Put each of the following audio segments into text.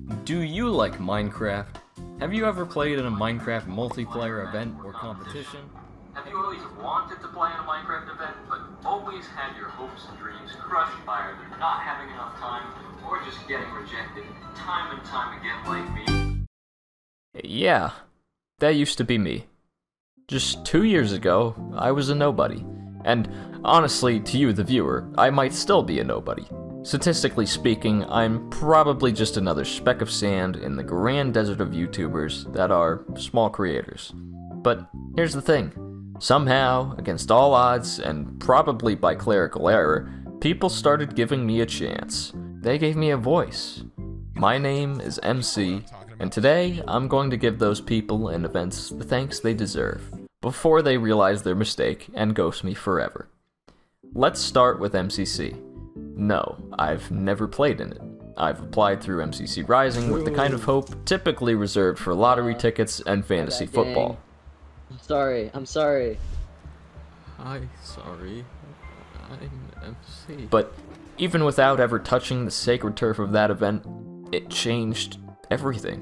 Do you like Minecraft? Have you ever played in a Minecraft multiplayer event or competition? Have you always wanted to play in a Minecraft event, but always had your hopes and dreams crushed by either not having enough time or just getting rejected time and time again like me? Yeah, that used to be me. Just 2 years ago, I was a nobody. And honestly, to you, the viewer, I might still be a nobody. Statistically speaking, I'm probably just another speck of sand in the grand desert of YouTubers that are small creators. But here's the thing. Somehow, against all odds, and probably by clerical error, people started giving me a chance. They gave me a voice. My name is MC, and today I'm going to give those people and events the thanks they deserve, before they realize their mistake and ghost me forever. Let's start with MCC. No, I've never played in it. I've applied through MCC Rising with the kind of hope typically reserved for lottery tickets and fantasy football. I'm sorry. Hi, sorry. I'm MC. But even without ever touching the sacred turf of that event, it changed everything.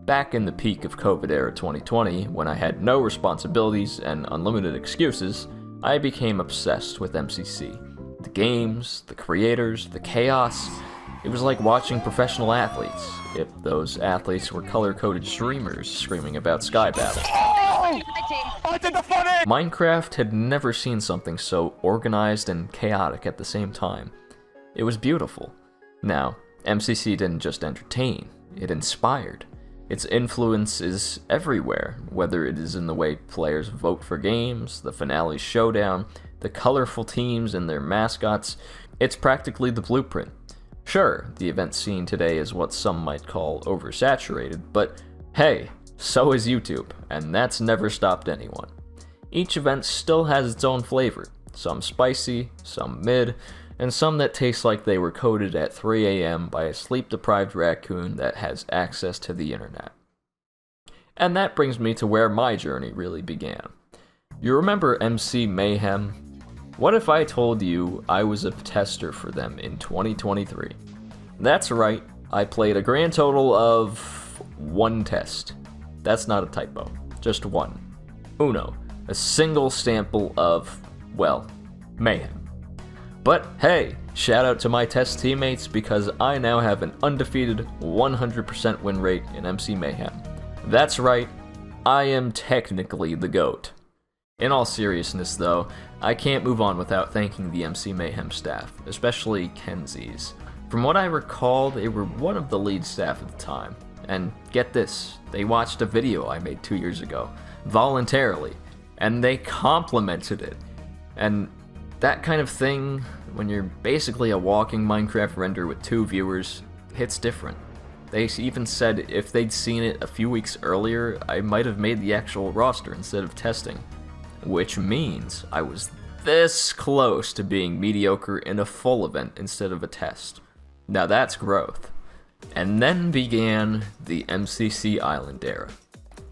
Back in the peak of COVID era 2020, when I had no responsibilities and unlimited excuses, I became obsessed with MCC. The games, the creators, the chaos. It was like watching professional athletes, if those athletes were color-coded streamers screaming about sky battles. Minecraft had never seen something so organized and chaotic at the same time. It was beautiful. Now, MCC didn't just entertain, it inspired. Its influence is everywhere, whether it is in the way players vote for games, the finale showdown, the colorful teams and their mascots. It's practically the blueprint. Sure, the event scene today is what some might call oversaturated, but hey, so is YouTube, and that's never stopped anyone. Each event still has its own flavor, some spicy, some mid, and some that taste like they were coded at 3 a.m. by a sleep-deprived raccoon that has access to the internet. And that brings me to where my journey really began. You remember MC Mayhem? What if I told you I was a tester for them in 2023? That's right, I played a grand total of 1 test. That's not a typo, just 1. Uno, a single sample of, well, mayhem. But hey, shout out to my test teammates because I now have an undefeated 100% win rate in MC Mayhem. That's right, I am technically the GOAT. In all seriousness though, I can't move on without thanking the MC Mayhem staff, especially Kenzie's. From what I recall, they were one of the lead staff at the time. And get this, they watched a video I made 2 years ago, voluntarily, and they complimented it. And that kind of thing, when you're basically a walking Minecraft render with 2 viewers, hits different. They even said if they'd seen it a few weeks earlier, I might have made the actual roster instead of testing. Which means I was this close to being mediocre in a full event instead of a test. Now that's growth. And then began the MCC Island era.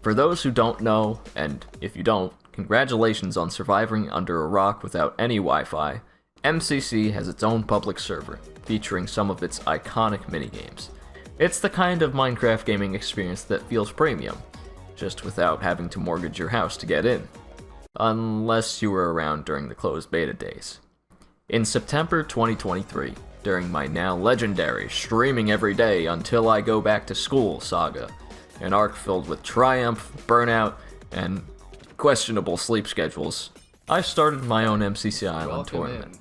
For those who don't know, and if you don't, congratulations on surviving under a rock without any Wi-Fi, MCC has its own public server, featuring some of its iconic minigames. It's the kind of Minecraft gaming experience that feels premium, just without having to mortgage your house to get in. Unless you were around during the closed beta days. In September 2023, during my now legendary streaming every day until I go back to school saga, an arc filled with triumph, burnout, and questionable sleep schedules, I started my own MCC Island tournament.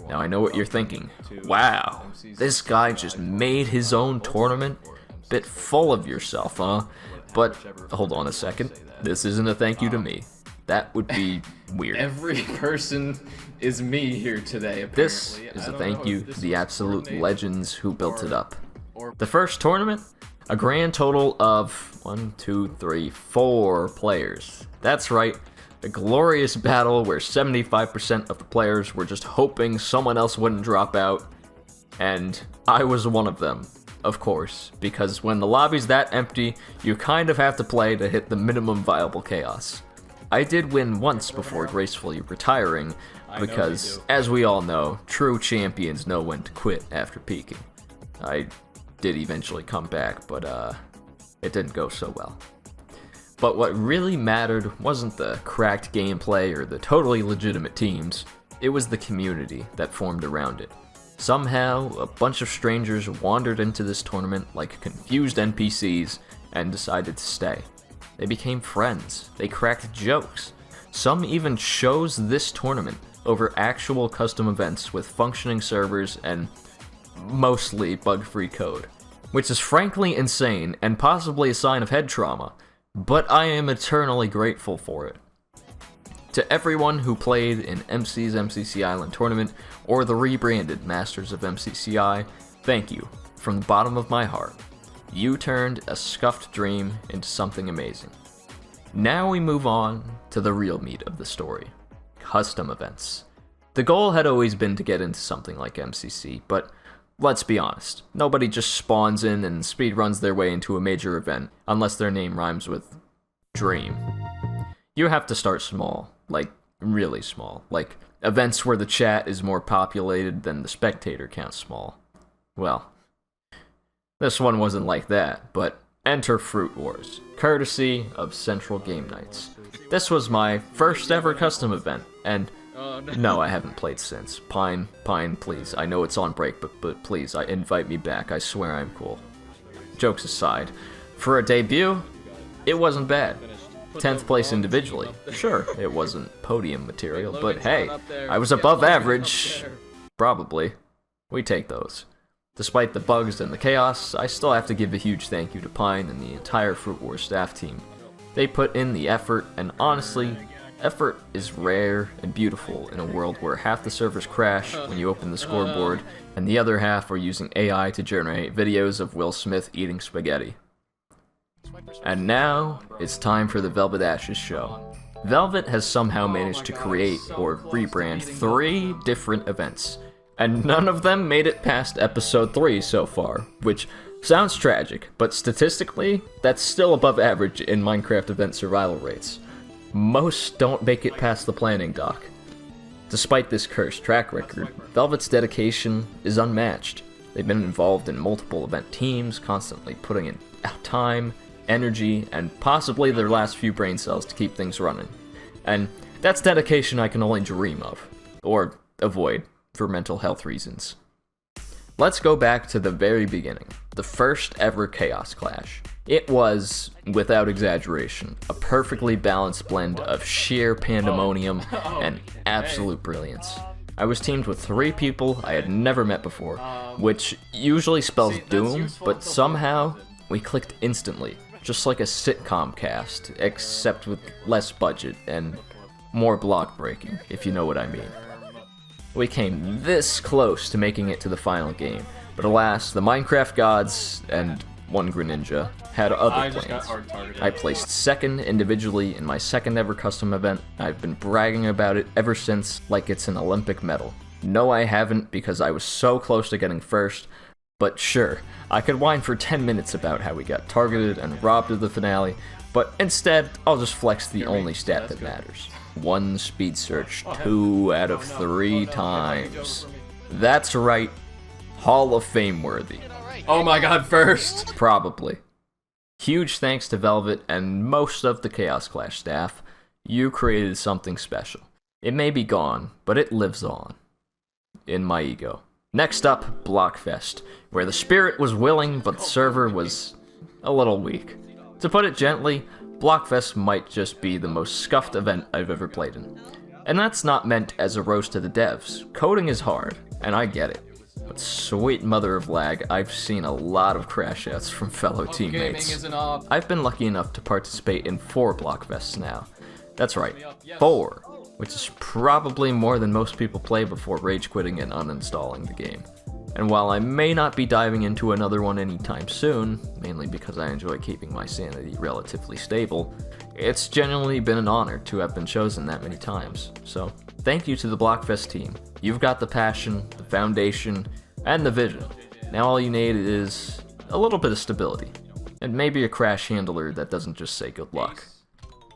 Now I know what you're thinking. Wow, this guy just made his own tournament? Bit full of yourself, huh? But hold on a second, this isn't a thank you to me. That would be weird. Every person is me here today, apparently. This is a thank you to the absolute legends who built it up. The first tournament? A grand total of 4 players. That's right, a glorious battle where 75% of the players were just hoping someone else wouldn't drop out. And I was one of them, of course, because when the lobby's that empty, you kind of have to play to hit the minimum viable chaos. I did win once before gracefully retiring, because, as we all know, true champions know when to quit after peaking. I did eventually come back, but it didn't go so well. But what really mattered wasn't the cracked gameplay or the totally legitimate teams, it was the community that formed around it. Somehow, a bunch of strangers wandered into this tournament like confused NPCs and decided to stay. They became friends, they cracked jokes. Some even chose this tournament over actual custom events with functioning servers and mostly bug-free code, which is frankly insane and possibly a sign of head trauma, but I am eternally grateful for it. To everyone who played in MC's MCC Island tournament or the rebranded Masters of MCCI, thank you from the bottom of my heart. You turned a scuffed dream into something amazing. Now we move on to the real meat of the story, custom events. The goal had always been to get into something like MCC, but let's be honest, nobody just spawns in and speedruns their way into a major event unless their name rhymes with Dream. You have to start small, like really small, like events where the chat is more populated than the spectator count small. Well, this one wasn't like that, but enter Fruitwars, courtesy of Central Game Nights. This was my first ever custom event, and no, I haven't played since. Pine, please. I know it's on break, but please, invite me back. I swear I'm cool. Jokes aside, for a debut, it wasn't bad. 10th place individually. Sure, it wasn't podium material, but hey, I was above average. Probably. We take those. Despite the bugs and the chaos, I still have to give a huge thank you to Pine and the entire Fruitwars staff team. They put in the effort, and honestly, effort is rare and beautiful in a world where half the servers crash when you open the scoreboard, and the other half are using AI to generate videos of Will Smith eating spaghetti. And now, it's time for the Velvet Ashes show. Velvet has somehow managed to create or rebrand 3 different events, and none of them made it past episode 3 so far, which sounds tragic, but statistically, that's still above average in Minecraft event survival rates. Most don't make it past the planning dock. Despite this cursed track record, Velvet's dedication is unmatched. They've been involved in multiple event teams, constantly putting in time, energy, and possibly their last few brain cells to keep things running. And that's dedication I can only dream of, or avoid, for mental health reasons. Let's go back to the very beginning, the first ever Chaos Clash. It was, without exaggeration, a perfectly balanced blend of sheer pandemonium and absolute brilliance. I was teamed with 3 people I had never met before, which usually spells doom, but somehow we clicked instantly, just like a sitcom cast, except with less budget and more block breaking, if you know what I mean. We came this close to making it to the final game, but alas, the Minecraft gods and one Greninja had other plans. I placed 2nd individually in my 2nd ever custom event. I've been bragging about it ever since like it's an Olympic medal. No, I haven't, because I was so close to getting 1st, but sure, I could whine for 10 minutes about how we got targeted and robbed of the finale, but instead, I'll just flex the only stat that matters. 1 speed search 2 out of 3 times. That's right, Hall of Fame worthy. Oh my god, 1st! Probably. Huge thanks to Velvet and most of the Chaos Clash staff. You created something special. It may be gone, but it lives on. In my ego. Next up, BlockFest, where the spirit was willing but the server was a little weak. To put it gently, BlockFest might just be the most scuffed event I've ever played in. And that's not meant as a roast to the devs. Coding is hard, and I get it. But sweet mother of lag, I've seen a lot of crash outs from fellow teammates. I've been lucky enough to participate in 4 BlockFests now. That's right, 4, which is probably more than most people play before rage quitting and uninstalling the game. And while I may not be diving into another one anytime soon, mainly because I enjoy keeping my sanity relatively stable, it's genuinely been an honor to have been chosen that many times. So, thank you to the BlockFest team. You've got the passion, the foundation, and the vision. Now all you need is a little bit of stability, and maybe a crash handler that doesn't just say good luck.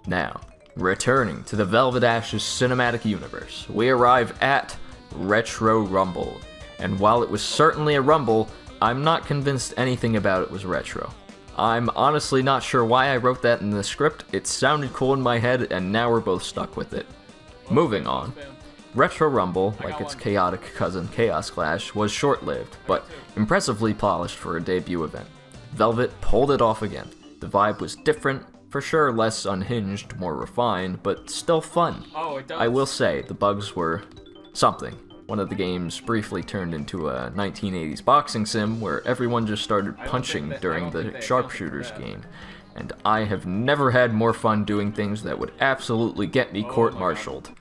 Now, returning to the Velvet Ashes cinematic universe, we arrive at Retro Rumble. And while it was certainly a rumble, I'm not convinced anything about it was retro. I'm honestly not sure why I wrote that in the script. It sounded cool in my head, and now we're both stuck with it. Moving on. Retro Rumble, like its chaotic cousin Chaos Clash, was short-lived, but impressively polished for a debut event. Velvet pulled it off again. The vibe was different, for sure less unhinged, more refined, but still fun. I will say, the bugs were something. One of the games briefly turned into a 1980s boxing sim where everyone just started punching during the sharpshooters game, and I have never had more fun doing things that would absolutely get me court-martialed.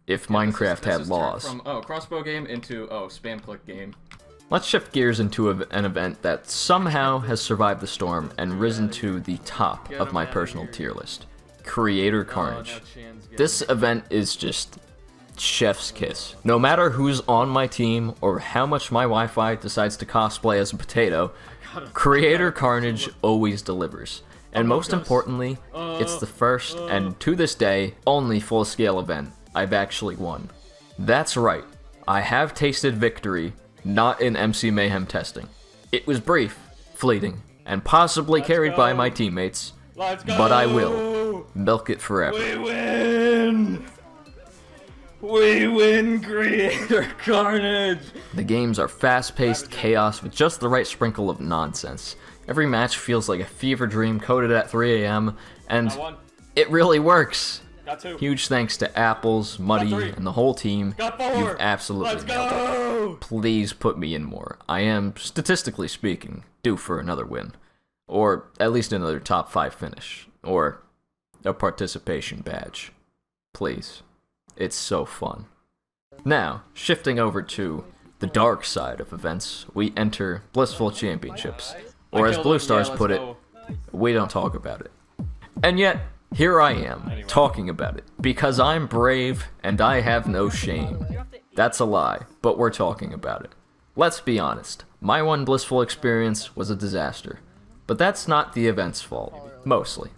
If Minecraft had laws. From, crossbow game into, spam click game. Let's shift gears into an event that somehow has survived the storm and risen to the top of my personal tier list. Creator Carnage. This event is just chef's kiss. No matter who's on my team or how much my Wi-Fi decides to cosplay as a potato, Creator Carnage always delivers. And most importantly, it's the first, and to this day, only full-scale event I've actually won. That's right, I have tasted victory, not in MC Mayhem testing. It was brief, fleeting, and possibly carried by my teammates, but I will milk it forever. We win! We win, Creator Carnage! The games are fast-paced chaos with just the right sprinkle of nonsense. Every match feels like a fever dream coded at 3 AM, and it really works. Huge thanks to Apples, Muddy, and the whole team. You've absolutely nailed it. Please put me in more. I am, statistically speaking, due for another win. Or at least another top 5 finish. Or a participation badge. Please. It's so fun. Now, shifting over to the dark side of events, we enter Blissful Championships. Or as Blue Stars put it, we don't talk about it. And yet, here I am, talking about it, because I'm brave and I have no shame. That's a lie, but we're talking about it. Let's be honest, my one Blissful experience was a disaster. But that's not the event's fault, mostly.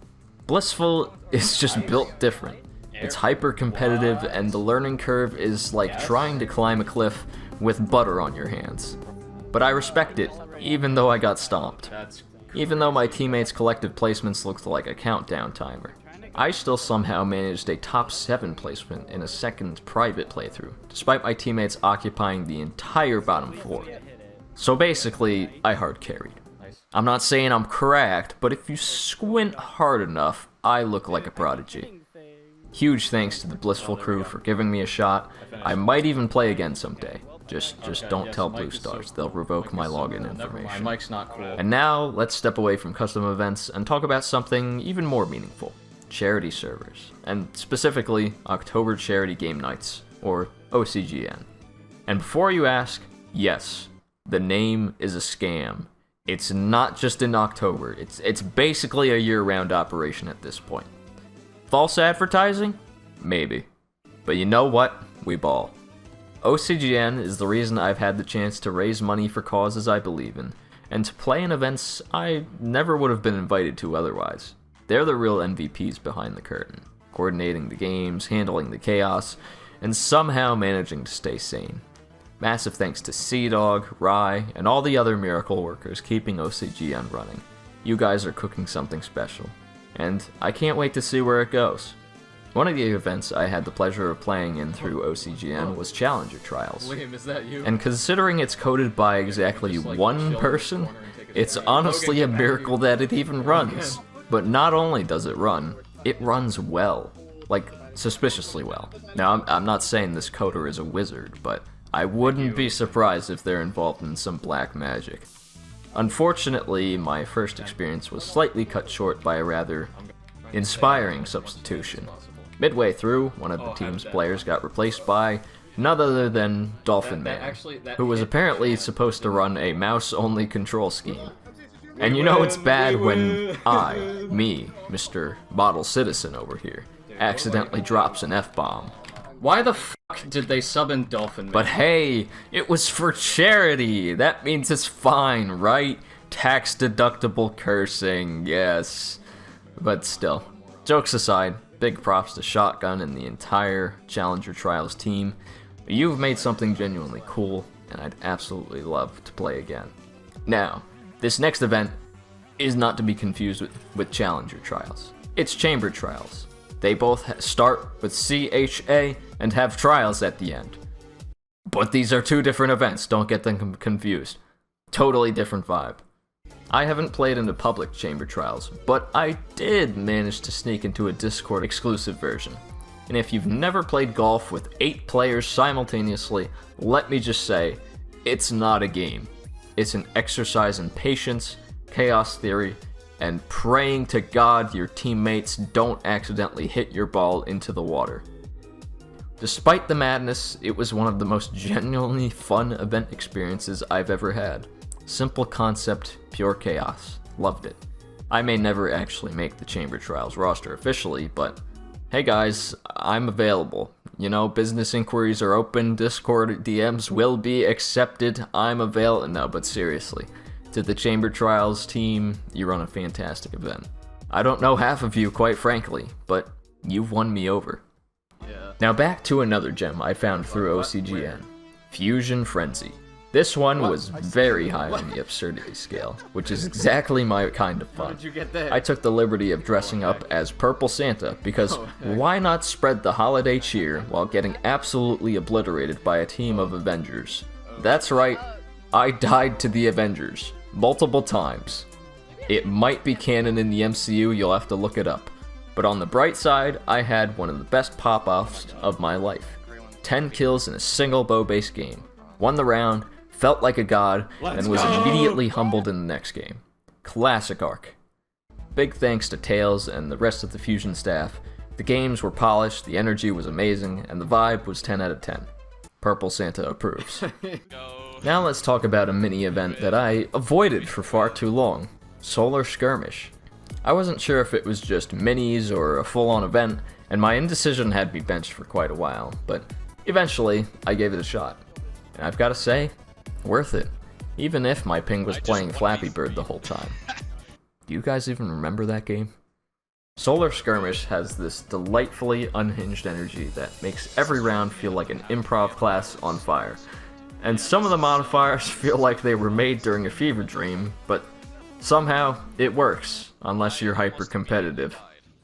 Blissful is just built different. It's hyper-competitive, and the learning curve is like trying to climb a cliff with butter on your hands. But I respect it, even though I got stomped. Even though my teammates' collective placements looked like a countdown timer. I still somehow managed a top 7 placement in a second private playthrough, despite my teammates occupying the entire bottom 4. So basically, I hard carried. I'm not saying I'm cracked, but if you squint hard enough, I look like a prodigy. Huge thanks to the Blissful crew for giving me a shot. I might even play again someday. Just don't tell Blue Stars, they'll revoke my login information. My mic's not cool. And now, let's step away from custom events and talk about something even more meaningful. Charity servers, and specifically October Charity Game Nights, or OCGN. And before you ask, yes, the name is a scam. It's not just in October, it's basically a year-round operation at this point. False advertising? Maybe. But you know what? We ball. OCGN is the reason I've had the chance to raise money for causes I believe in, and to play in events I never would have been invited to otherwise. They're the real MVPs behind the curtain, coordinating the games, handling the chaos, and somehow managing to stay sane. Massive thanks to Sea-Dog, Rye, and all the other miracle workers keeping OCGN running. You guys are cooking something special, and I can't wait to see where it goes. One of the events I had the pleasure of playing in through OCGN was Challenger Trials. Liam, is that you? And considering it's coded by exactly one person, it's honestly a miracle that it even runs. But not only does it run, it runs well. Like, suspiciously well. Now, I'm not saying this coder is a wizard, but I wouldn't be surprised if they're involved in some black magic. Unfortunately, my first experience was slightly cut short by a rather inspiring substitution. Midway through, one of the team's players got replaced by none other than Dolphin Man, who was apparently supposed to run a mouse-only control scheme. And you know it's bad when me, Mr. Model Citizen over here, accidentally drops an F-bomb. Why the fuck did they sub in Dolphin Man? But hey, it was for charity! That means it's fine, right? Tax-deductible cursing, yes. But still, jokes aside, big props to Shotgun and the entire Challenger Trials team. You've made something genuinely cool, and I'd absolutely love to play again. Now, this next event is not to be confused with Challenger Trials. It's Chamber Trials. They both start with CHA and have trials at the end. But these are two different events, don't get them confused. Totally different vibe. I haven't played in the public Chamber Trials, but I did manage to sneak into a Discord exclusive version. And if you've never played golf with 8 players simultaneously, let me just say, it's not a game. It's an exercise in patience, chaos theory, and praying to God your teammates don't accidentally hit your ball into the water. Despite the madness, it was one of the most genuinely fun event experiences I've ever had. Simple concept, pure chaos. Loved it. I may never actually make the Chamber Trials roster officially, but hey guys, I'm available. You know, business inquiries are open, Discord DMs will be accepted, I'm available. No, but seriously, to the Chamber Trials team, you run a fantastic event. I don't know half of you, quite frankly, but you've won me over. Now back to another gem I found through OCGN, Fusion Frenzy. This one was very high on the absurdity scale, which is exactly my kind of fun. I took the liberty of dressing up as Purple Santa, because why not spread the holiday cheer while getting absolutely obliterated by a team of Avengers? That's right, I died to the Avengers, multiple times. It might be canon in the MCU, you'll have to look it up. But on the bright side, I had one of the best pop-offs of my life. 10 kills in a single bow-based game. Won the round, felt like a god, and was immediately humbled in the next game. Classic arc. Big thanks to Tails and the rest of the Fusion staff. The games were polished, the energy was amazing, and the vibe was 10 out of 10. Purple Santa approves. Now let's talk about a mini-event that I avoided for far too long. Solar Skirmish. I wasn't sure if it was just minis or a full-on event, and my indecision had me benched for quite a while, but eventually, I gave it a shot. And I've gotta say, worth it, even if my ping was playing Flappy Bird the whole time. Do you guys even remember that game? Solar Skirmish has this delightfully unhinged energy that makes every round feel like an improv class on fire. And some of the modifiers feel like they were made during a fever dream, but somehow it works, unless you're hyper competitive.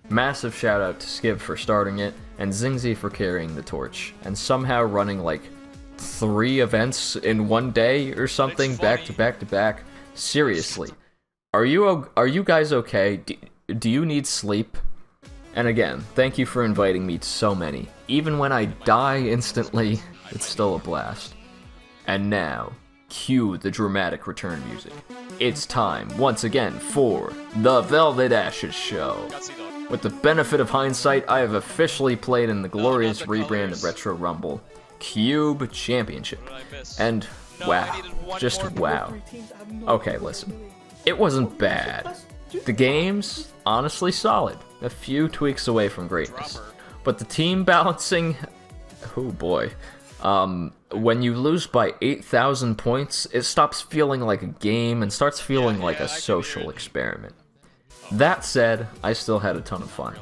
Massive shout out to Skiv for starting it, and Zingzi for carrying the torch, and somehow running like 3 events in one day or something, back to back to back. Seriously, are you guys okay? Do you need sleep? And again, thank you for inviting me to so many. Even when I die instantly, it's still a blast. And now, cue the dramatic return music. It's time, once again, for the Velvet Ashes Show. With the benefit of hindsight, I have officially played in the glorious rebrand of Retro Rumble, Cube Championship. And wow, just wow. Okay, listen. It wasn't bad. The game's honestly solid, a few tweaks away from greatness. But the team balancing, oh boy. When you lose by 8,000 points, it stops feeling like a game and starts feeling like a social experiment. That said, I still had a ton of fun.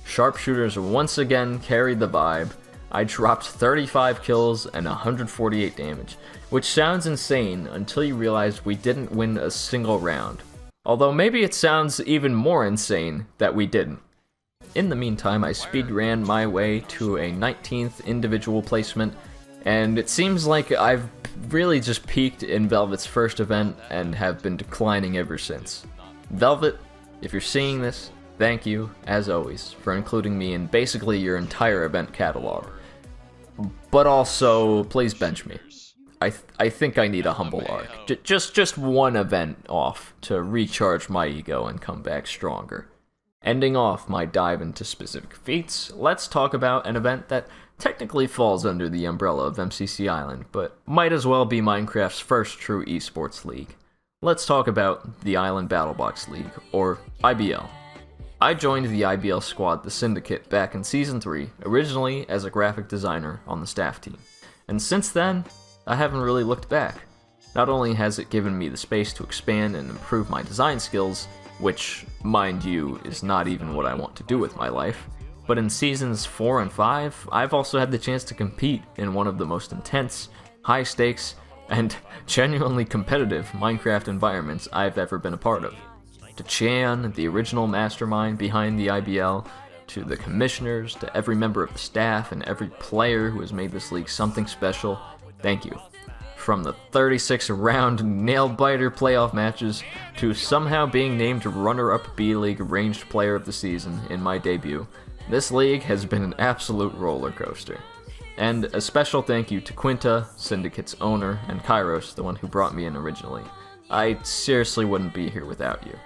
Sharpshooters once again carried the vibe. I dropped 35 kills and 148 damage, which sounds insane until you realize we didn't win a single round. Although maybe it sounds even more insane that we didn't. In the meantime, I speedran my way to a 19th individual placement, and it seems like I've really just peaked in Velvet's first event and have been declining ever since. Velvet, if you're seeing this, thank you, as always, for including me in basically your entire event catalog. But also, please bench me. I think I need a humble arc. Just one event off to recharge my ego and come back stronger. Ending off my dive into specific feats, let's talk about an event that technically falls under the umbrella of MCC Island, but might as well be Minecraft's first true esports league. Let's talk about the Island Battlebox League, or IBL. I joined the IBL squad, the Syndicate, back in Season 3, originally as a graphic designer on the staff team. And since then, I haven't really looked back. Not only has it given me the space to expand and improve my design skills, which, mind you, is not even what I want to do with my life, but in Seasons 4 and 5, I've also had the chance to compete in one of the most intense, high-stakes, and genuinely competitive Minecraft environments I've ever been a part of. To Chan, the original mastermind behind the IBL, to the commissioners, to every member of the staff, and every player who has made this league something special, thank you. From the 36-round nail-biter playoff matches, to somehow being named runner-up B-League Ranged Player of the Season in my debut, this league has been an absolute roller coaster. And a special thank you to Quinta, Syndicate's owner, and Kairos, the one who brought me in originally. I seriously wouldn't be here without you.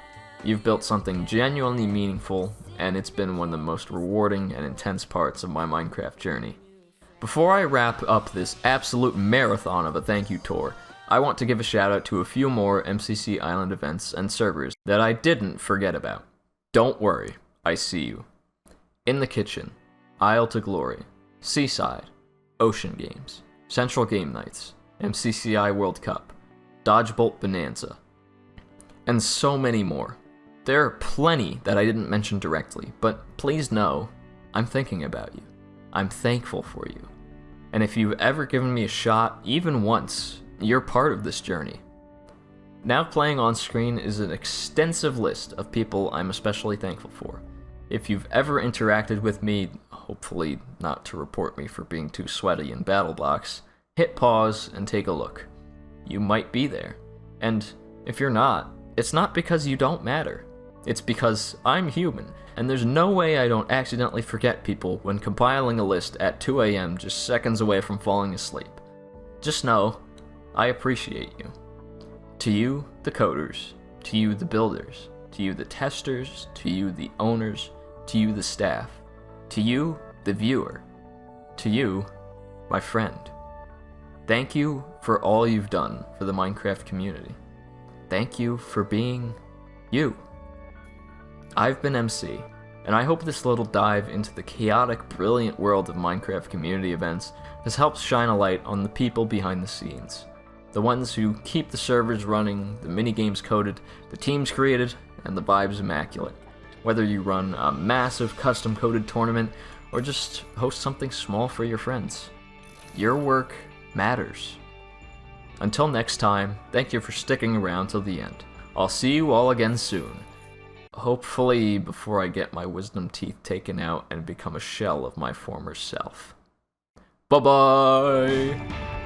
You've built something genuinely meaningful, and it's been one of the most rewarding and intense parts of my Minecraft journey. Before I wrap up this absolute marathon of a thank you tour, I want to give a shout out to a few more MCC Island events and servers that I didn't forget about. Don't worry, I see you. In the Kitchen, Isle to Glory, Seaside, Ocean Games, Central Game Nights, MCCI World Cup, Dodgebolt Bonanza, and so many more. There are plenty that I didn't mention directly, but please know, I'm thinking about you. I'm thankful for you. And if you've ever given me a shot, even once, you're part of this journey. Now playing on screen is an extensive list of people I'm especially thankful for. If you've ever interacted with me, hopefully not to report me for being too sweaty in battle blocks, hit pause and take a look. You might be there. And if you're not, it's not because you don't matter. It's because I'm human, and there's no way I don't accidentally forget people when compiling a list at 2 AM just seconds away from falling asleep. Just know, I appreciate you. To you, the coders, to you, the builders, to you, the testers, to you, the owners, to you, the staff, to you, the viewer, to you, my friend. Thank you for all you've done for the Minecraft community. Thank you for being you. I've been MC, and I hope this little dive into the chaotic, brilliant world of Minecraft community events has helped shine a light on the people behind the scenes. The ones who keep the servers running, the minigames coded, the teams created, and the vibes immaculate. Whether you run a massive custom-coded tournament, or just host something small for your friends. Your work matters. Until next time, thank you for sticking around till the end. I'll see you all again soon. Hopefully before I get my wisdom teeth taken out and become a shell of my former self. Bye-bye!